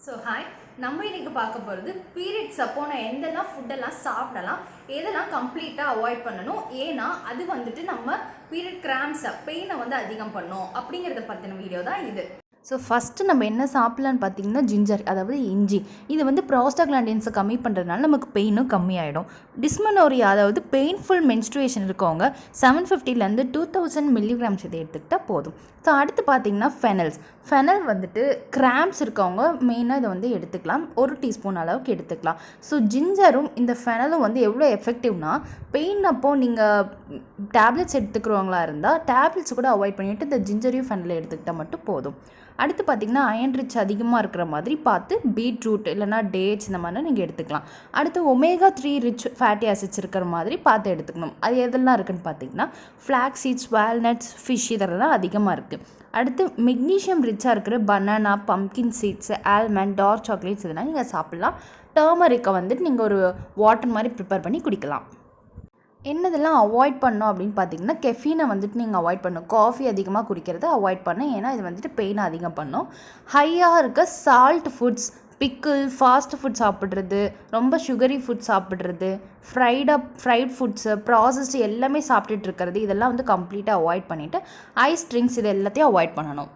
So hi, நம்ம இன்றைக்கி பார்க்க போகிறது பீரியட்ஸ் அப்போ நான் எந்தெல்லாம் ஃபுட்டெல்லாம் சாப்பிடலாம், எதெல்லாம் கம்ப்ளீட்டாக அவாய்ட் பண்ணணும், ஏன்னா அது வந்துட்டு நம்ம பீரியட் கிராம்ஸை பெயினை வந்து அதிகம் பண்ணும் அப்படிங்கிறத பற்றின வீடியோ தான் இது. ஸோ ஃபஸ்ட்டு நம்ம என்ன சாப்பிட்லான்னு பார்த்தீங்கன்னா ஜிஞ்சர், அதாவது இஞ்சி. இது வந்து ப்ரோஸ்டாக்லாண்டின்ஸை கம்மி பண்ணுறதுனால நமக்கு பெயினும் கம்மியாயிடும். டிஸ்மெனோரியா, அதாவது பெயின்ஃபுல் மென்ஸ்ட்ருவேஷன் இருக்கவங்க 750லேருந்து 2000 மில்லிகிராம்ஸ் இதை எடுத்துக்கிட்டால் போதும். ஸோ அடுத்து பார்த்தீங்கன்னா ஃபெனல் வந்துட்டு கிராம்ஸ் இருக்கவங்க மெயினாக இதை வந்து எடுத்துக்கலாம், 1 டீஸ்பூன் அளவுக்கு எடுத்துக்கலாம். ஸோ ஜிஞ்சரும் இந்த ஃபெனலும் வந்து எவ்வளோ எஃபெக்டிவ்னா, பெயின் அப்போது நீங்கள் டேப்லெட்ஸ் எடுத்துக்கிறவங்களா இருந்தால் டேப்லெட்ஸ் கூட அவாய்ட் பண்ணிவிட்டு இந்த ஜிஞ்சரையும் ஃபெனலை எடுத்துக்கிட்டால் மட்டும் போதும். அடுத்து பார்த்திங்கன்னா அயன் ரிச் அதிகமாக இருக்கிற மாதிரி பார்த்து பீட்ரூட் இல்லைனா டேட்ஸ் இந்த மாதிரிலாம் நீங்கள் எடுத்துக்கலாம். அடுத்து ஒமேகா 3 ரிச் ஃபேட்டி ஆசிட்ஸ் இருக்கிற மாதிரி பார்த்து எடுத்துக்கணும். அது எதெல்லாம் இருக்குதுன்னு பார்த்தீங்கன்னா ஃப்ளாக்ஸ் சீட்ஸ், வால்நட்ஸ், ஃபிஷ் இதெல்லாம் அதிகமாக இருக்குது. அடுத்து மெக்னீஷியம் ரிச்சாக இருக்கிற banana, pumpkin seeds, almond, dark chocolates இதெல்லாம் நீங்கள் சாப்பிட்லாம். டர்மரிக்கை வந்துட்டு நீங்கள் ஒரு வாட்டர் மாதிரி ப்ரிப்பேர் பண்ணி குடிக்கலாம். என்னதெல்லாம் அவாய்ட் பண்ணோம் அப்படின்னு பார்த்தீங்கன்னா, கெஃபீனை வந்துட்டு நீங்கள் அவாய்ட் பண்ணணும். காஃபி அதிகமாக குடிக்கிறத அவாய்ட் பண்ணணும், ஏன்னா இது வந்துட்டு பெயினை அதிகம் பண்ணும். ஹையாக இருக்க salt foods, pickle, fast food சாப்பிட்றது, ரொம்ப சுகரி ஃபுட் சாப்பிட்றது, ஃப்ரைட் ஃபுட்ஸு, ப்ராசஸ்டு எல்லாமே சாப்பிட்டுட்டு இருக்கிறது, இதெல்லாம் வந்து கம்ப்ளீட்டாக அவாய்ட் பண்ணிவிட்டு ஐஸ் ட்ரிங்க்ஸ் இது எல்லாத்தையும் அவாய்ட் பண்ணணும்.